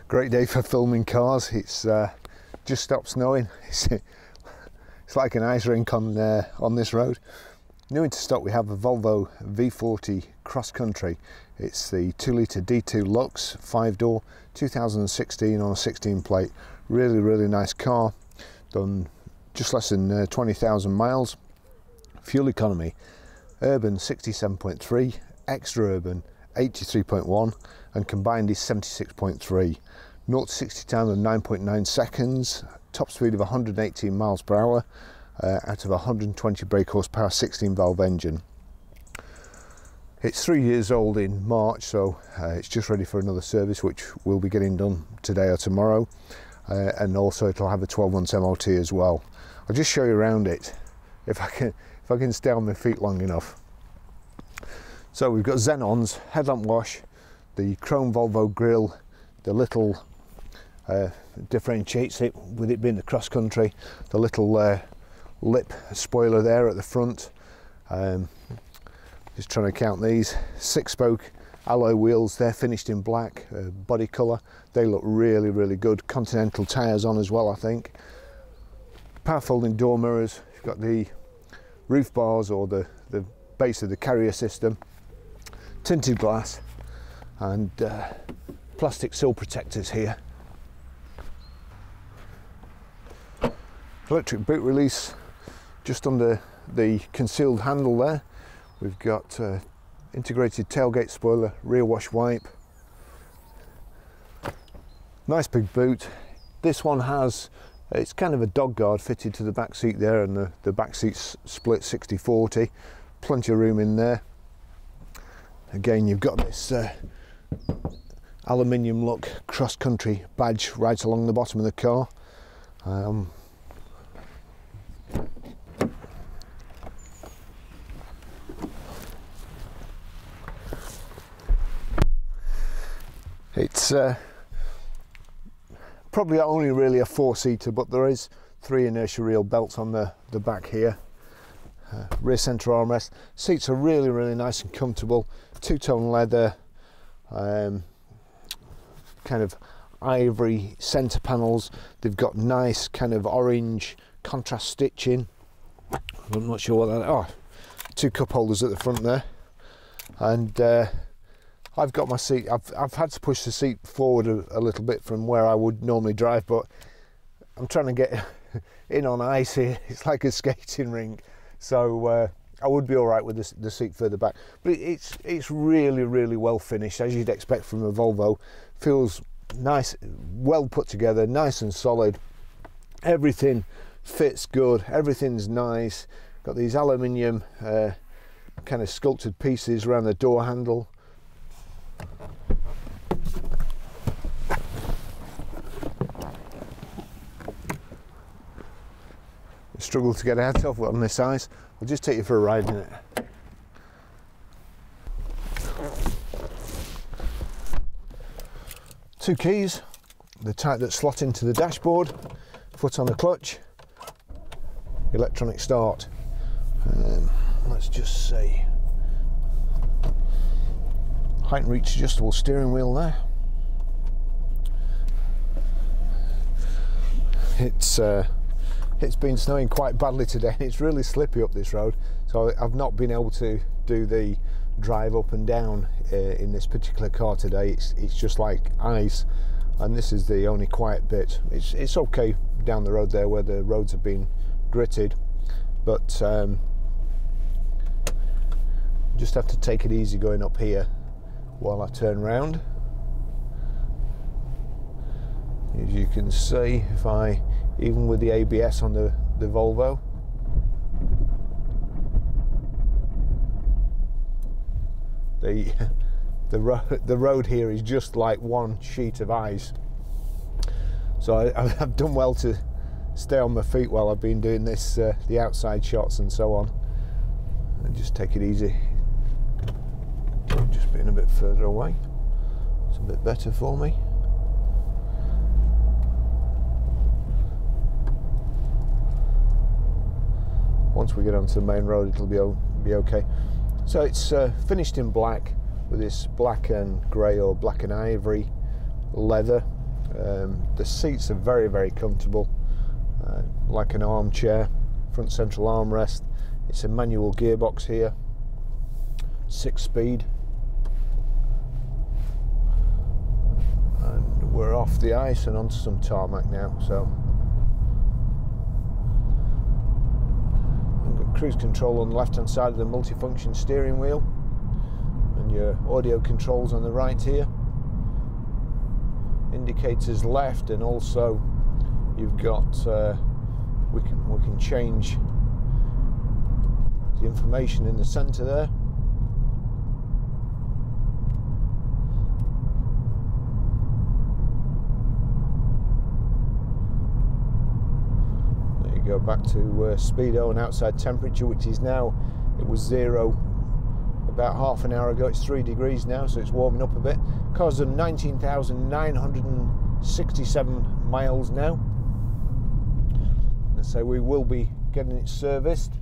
Great day for filming cars. It's just stopped snowing. It's like an ice rink on this road. New into stock we have a Volvo V40 Cross Country. It's the 2-litre D2 Lux 5dr 2016 on a 16 plate. Really nice car. Done just less than 20,000 miles. Fuel economy, urban 67.3, extra urban 83.1, and combined is 76.3. 0 to 60 time of 9.9 seconds, top speed of 118 miles per hour, out of 120 brake horsepower, 16 valve engine. It's 3 years old in March, so it's just ready for another service, which we'll be getting done today or tomorrow, and also it'll have a 12 months MOT as well. I'll just show you around it if I can stay on my feet long enough. So we've got xenons, headlamp wash, the chrome Volvo grille, the little differentiates it with it being the cross country, the little lip spoiler there at the front. Just trying to count these. 6-spoke alloy wheels, they're finished in black, body colour. They look really good. Continental tyres on as well, I think. Power folding door mirrors. You've got the roof bars or the base of the carrier system. Tinted glass and plastic sill protectors here. Electric boot release just under the concealed handle there. We've got integrated tailgate spoiler, rear wash wipe. Nice big boot. This one has, it's kind of a dog guard fitted to the back seat there, and the back seat's split 60-40. Plenty of room in there. Again, you've got this aluminium look cross country badge right along the bottom of the car. It's probably only really a 4-seater, but there is 3 inertia reel belts on the back here. Rear centre armrest. Seats are really nice and comfortable. Two-tone leather, kind of ivory centre panels. They've got nice kind of orange contrast stitching. I'm not sure what that. Oh, 2 cup holders at the front there, and I've got my seat. I've had to push the seat forward a little bit from where I would normally drive, but I'm trying to get in on ice here. It's like a skating rink, so I would be all right with the seat further back. But it's really well finished, as you'd expect from a Volvo. Feels nice, well put together, nice and solid. Everything fits good. Everything's nice. Got these aluminium kind of sculpted pieces around the door handle. Struggle to get out of on this size. I'll just take you for a ride in it. Two keys, the type that slot into the dashboard, foot on the clutch, electronic start. Let's just see. Height and reach adjustable steering wheel there. It's been snowing quite badly today. It's really slippy up this road, so I've not been able to do the drive up and down in this particular car today. It's just like ice, and this is the only quiet bit. It's okay down the road there where the roads have been gritted, but just have to take it easy going up here while I turn round. As you can see, even with the ABS on the Volvo, the road here is just like one sheet of ice. So I've done well to stay on my feet while I've been doing this, the outside shots and so on, and just take it easy. Just being a bit further away, it's a bit better for me. Once we get onto the main road, it'll be okay. So it's finished in black with this black and grey or black and ivory leather. The seats are very, very comfortable, like an armchair. Front central armrest. It's a manual gearbox here, 6-speed, and we're off the ice and onto some tarmac now. So you've got cruise control on the left hand side of the multifunction steering wheel, and your audio controls on the right here. Indicators left, and also you've got we can change the information in the center there. There you go, back to speedo and outside temperature, which is now, it was 0 about half an hour ago. It's 3 degrees now, so it's warming up a bit. Car's done 19,967 miles now, and so we will be getting it serviced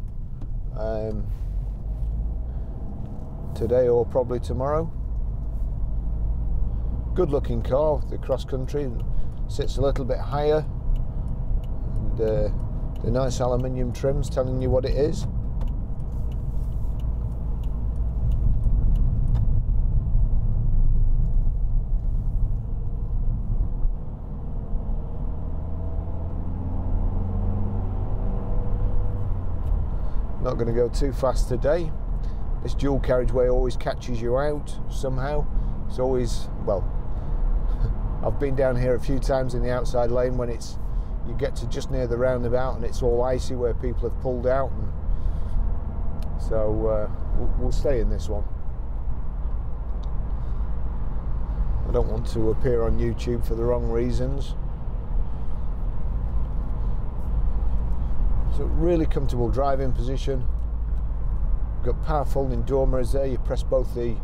today or probably tomorrow. Good looking car, the cross country, sits a little bit higher, and the nice aluminium trims telling you what it is. Not going to go too fast today. This dual carriageway always catches you out somehow. It's always, well, I've been down here a few times in the outside lane when you get to just near the roundabout and it's all icy where people have pulled out, and so we'll stay in this one. I don't want to appear on YouTube for the wrong reasons. So really comfortable driving position. Got power folding door mirrors there. You press both the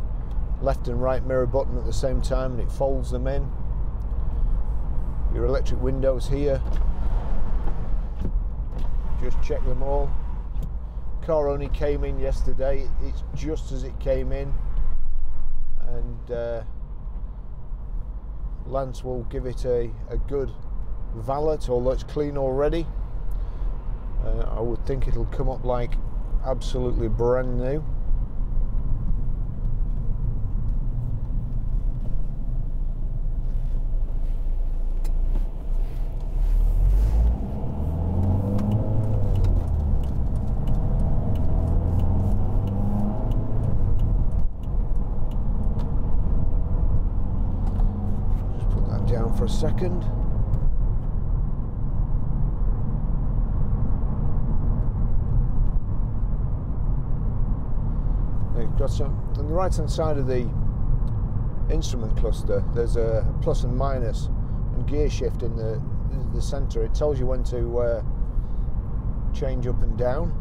left and right mirror button at the same time and it folds them in. Your electric windows here. Just check them all. Car only came in yesterday. It's just as it came in, and Lance will give it a good valet, although it's clean already. I would think it'll come up like absolutely brand new. Just put that down for a second. On the right hand side of the instrument cluster there's a plus and minus and gear shift in the center. It tells you when to change up and down.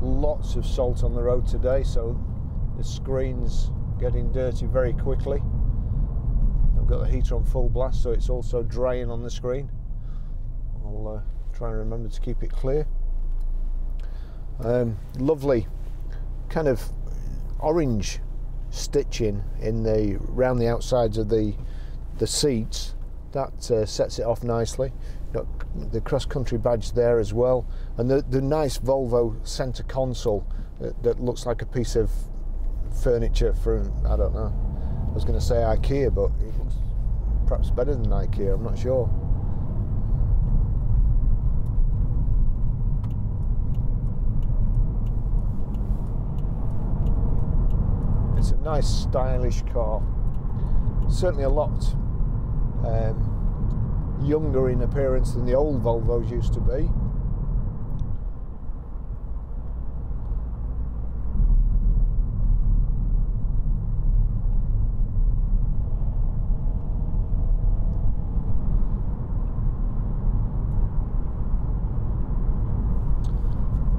Lots of salt on the road today, so the screen's getting dirty very quickly. I've got the heater on full blast, so it's also drying on the screen. I'll try and remember to keep it clear. Lovely kind of orange stitching in around the outsides of the seats. That sets it off nicely. Got the cross-country badge there as well, and the nice Volvo center console that looks like a piece of furniture from, I don't know, I was going to say IKEA, but it looks perhaps better than IKEA, I'm not sure. It's a nice stylish car, certainly a lot younger in appearance than the old Volvos used to be.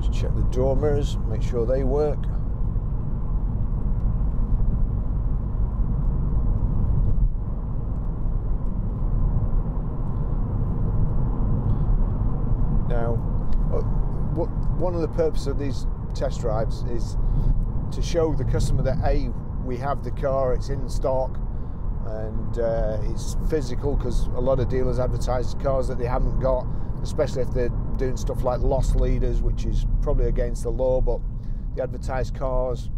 Just check the door mirrors, make sure they work. Now, one of the purposes of these test drives is to show the customer that A, we have the car, it's in stock, and it's physical, because a lot of dealers advertise cars that they haven't got, especially if they're doing stuff like loss leaders, which is probably against the law, but they advertise cars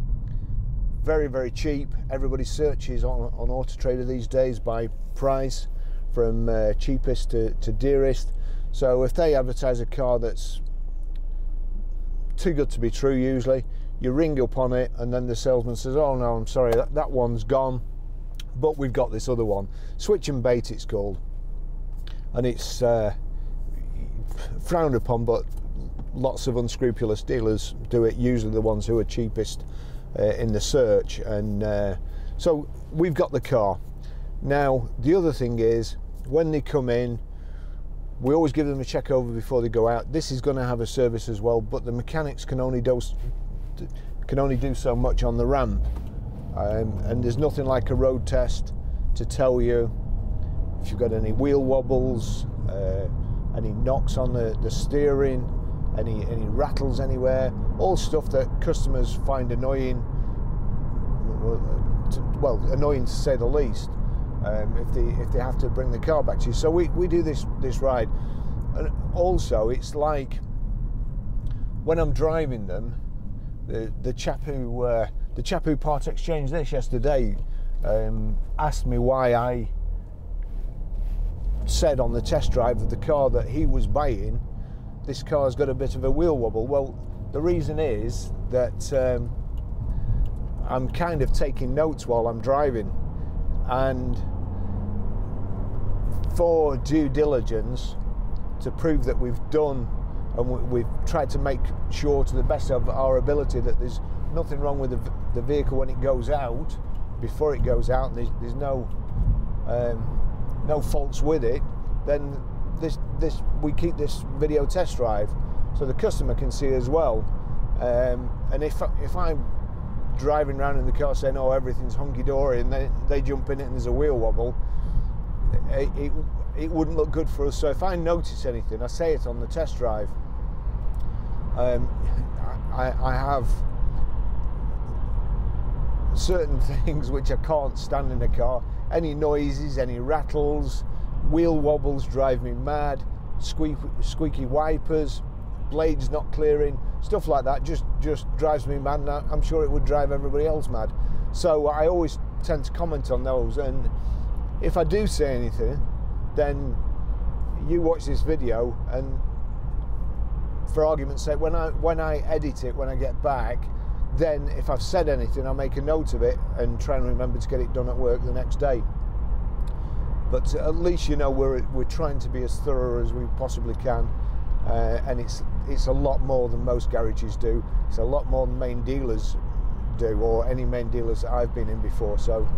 very, very cheap. Everybody searches on Auto Trader these days by price, from cheapest to dearest. So if they advertise a car that's too good to be true, usually you ring up on it, and then the salesman says, oh no, I'm sorry, that one's gone, but we've got this other one. Switch and bait, it's called, and it's frowned upon, but lots of unscrupulous dealers do it, usually the ones who are cheapest in the search. And so we've got the car. Now the other thing is, when they come in, we always give them a check over before they go out. This is going to have a service as well, but the mechanics can only do so much on the ramp, and there's nothing like a road test to tell you if you've got any wheel wobbles, any knocks on the steering, any rattles anywhere, all stuff that customers find annoying, well, annoying to say the least, if they have to bring the car back to you. So we do this ride, and also it's like when I'm driving them, the chap who part exchanged this yesterday asked me why I said on the test drive of the car that he was buying, this car's got a bit of a wheel wobble. Well, the reason is that I'm kind of taking notes while I'm driving, and for due diligence, to prove that we've done and we've tried to make sure to the best of our ability that there's nothing wrong with the vehicle when it goes out, before it goes out, and there's no faults with it, then we keep this video test drive so the customer can see as well. And if I'm driving around in the car saying, oh, everything's hunky-dory, and they jump in it and there's a wheel wobble, it wouldn't look good for us. So if I notice anything, I say it on the test drive. I have certain things which I can't stand in a car. Any noises, any rattles, wheel wobbles drive me mad, squeaky wipers, blades not clearing, stuff like that just drives me mad, and I'm sure it would drive everybody else mad. So I always tend to comment on those, and if I do say anything, then you watch this video, and for argument's sake, when I edit it, when I get back, then if I've said anything, I'll make a note of it and try and remember to get it done at work the next day. But at least you know we're trying to be as thorough as we possibly can, and it's a lot more than most garages do. It's a lot more than main dealers do, or any main dealers that I've been in before. So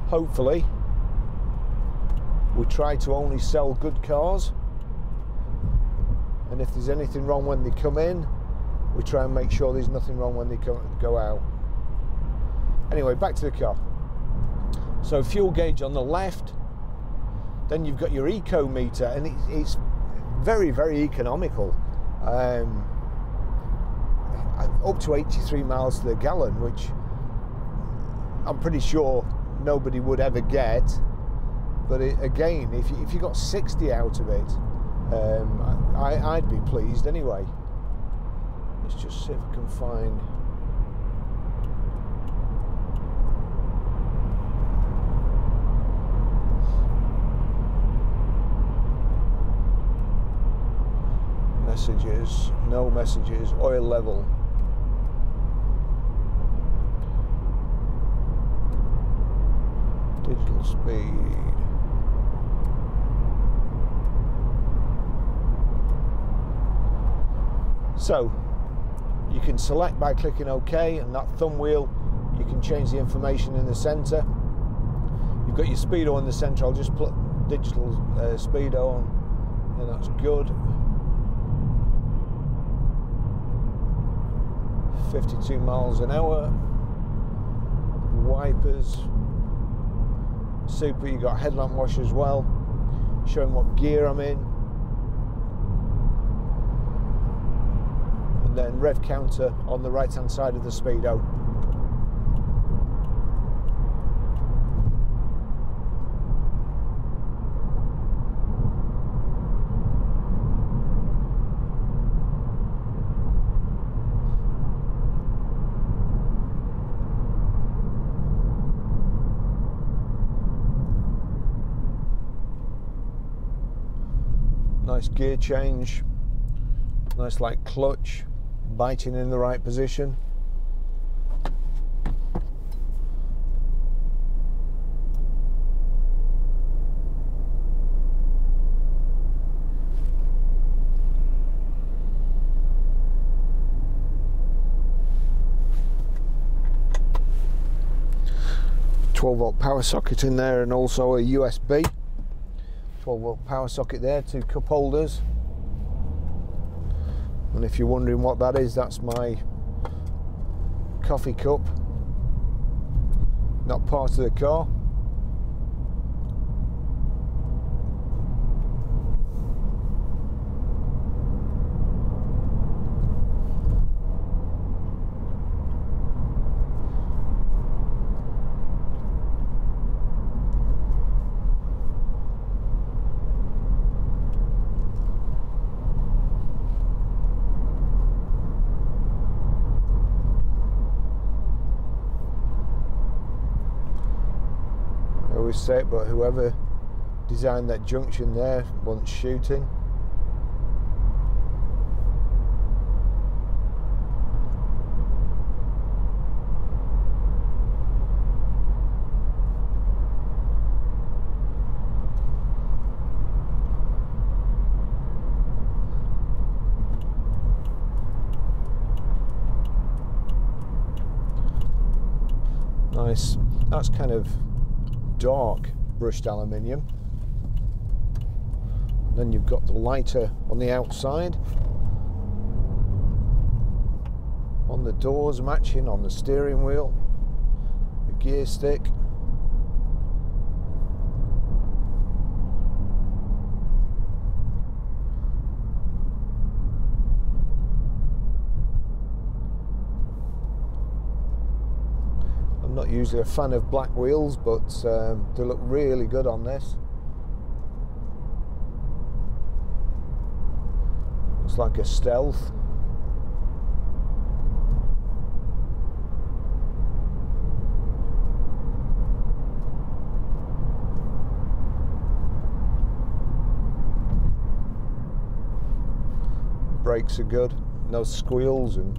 hopefully we try to only sell good cars, and if there's anything wrong when they come in, we try and make sure there's nothing wrong when they go out. Anyway, back to the car. So fuel gauge on the left, then you've got your eco meter, and it's very, very economical, up to 83 miles to the gallon, which I'm pretty sure nobody would ever get. But again, if you got 60 out of it, I'd be pleased anyway. Let's just see if I can find. Messages, no messages, oil level. Digital speed. So you can select by clicking OK, and that thumb wheel, you can change the information in the center. You've got your speedo in the center. I'll just put digital speedo on, and that's good. 52 miles an hour. Wipers, super. You got headlamp wash as well, showing what gear I'm in, and then rev counter on the right hand side of the speedo. Nice gear change, nice light clutch, biting in the right position. .12-volt power socket in there, and also a USB 12-volt power socket there, 2 cup holders. And if you're wondering what that is, that's my coffee cup, not part of the car. I always say it, but whoever designed that junction there wants shooting. Nice. That's kind of dark brushed aluminium. Then you've got the lighter on the outside, on the doors matching, on the steering wheel, the gear stick. I'm not usually a fan of black wheels, but they look really good on this. Looks like a Stealth. Brakes are good, no squeals and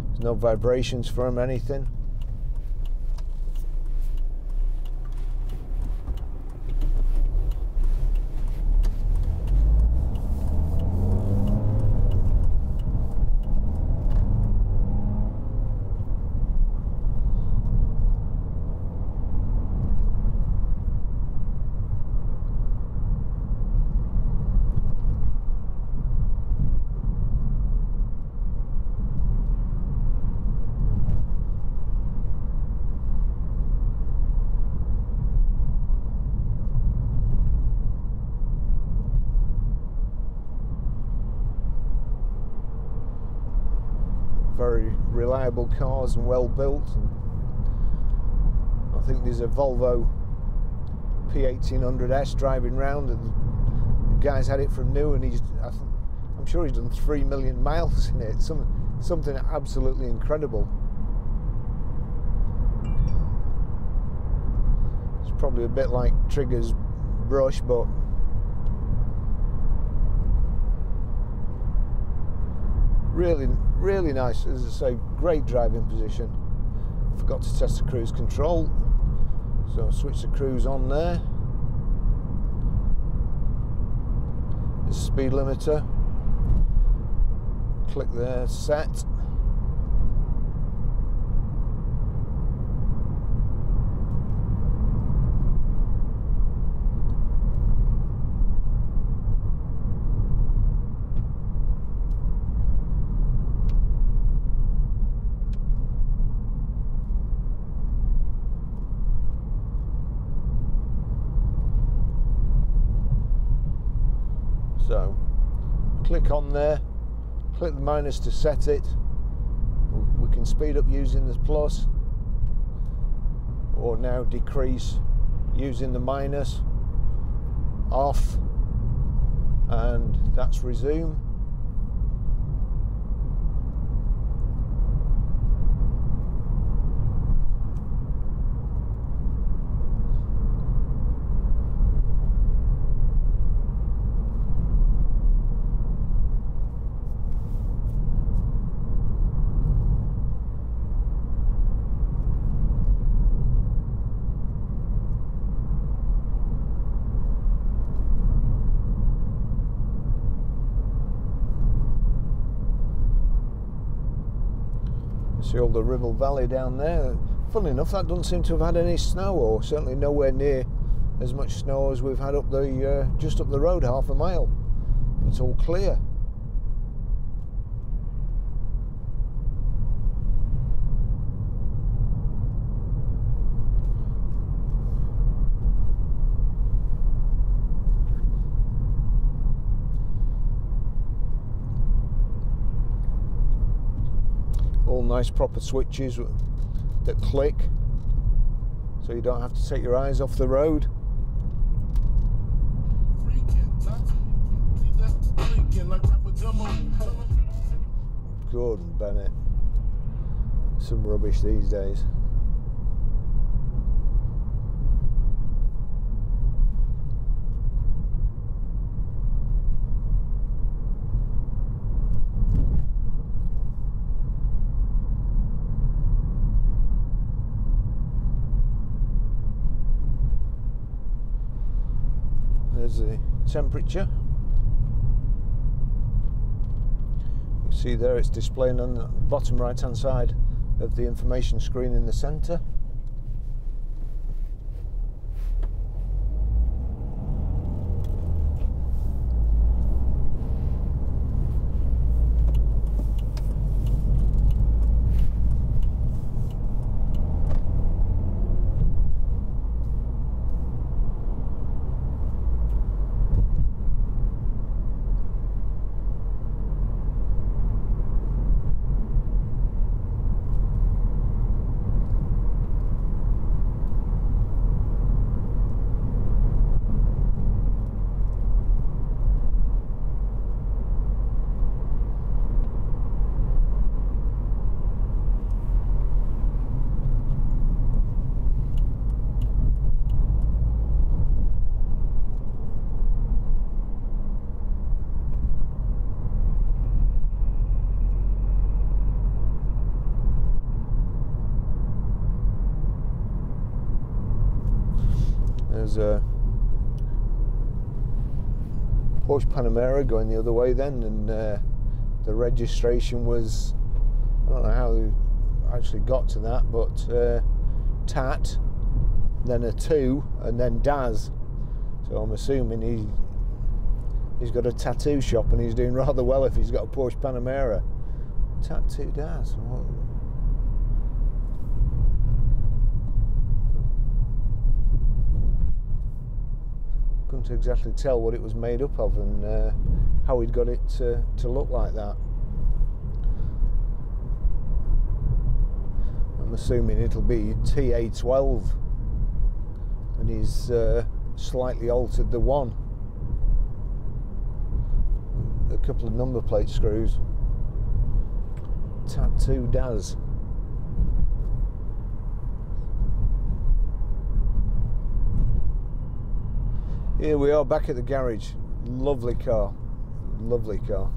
there's no vibrations from anything. Very reliable cars and well built. And I think there's a Volvo P1800S driving round, and the guy's had it from new, and I'm sure he's done 3 million miles in it. Something absolutely incredible. It's probably a bit like Trigger's brush, but really nice. As I say, great driving position. Forgot to test the cruise control, so I'll switch the cruise on there. The speed limiter, click there, set. So click on there, click the minus to set it. We can speed up using the plus, or now decrease using the minus, off, and that's resume. See all the Ribble Valley down there. Funny enough, that doesn't seem to have had any snow, or certainly nowhere near as much snow as we've had up the just up the road, half a mile. It's all clear. All nice proper switches that click, so you don't have to take your eyes off the road. Gordon Bennett, some rubbish these days. There's the temperature. You see there, it's displaying on the bottom right hand side of the information screen in the centre. There's a Porsche Panamera going the other way then, and the registration was, I don't know how they actually got to that, but TAT, then a 2, and then DAS. So I'm assuming he's got a tattoo shop and he's doing rather well if he's got a Porsche Panamera. TAT 2 DAS. What? Couldn't exactly tell what it was made up of and how he'd got it to look like that. I'm assuming it'll be TA12 and he's slightly altered the 1. A couple of number plate screws. TAT 2 DAS. Here we are back at the garage. Lovely car, lovely car.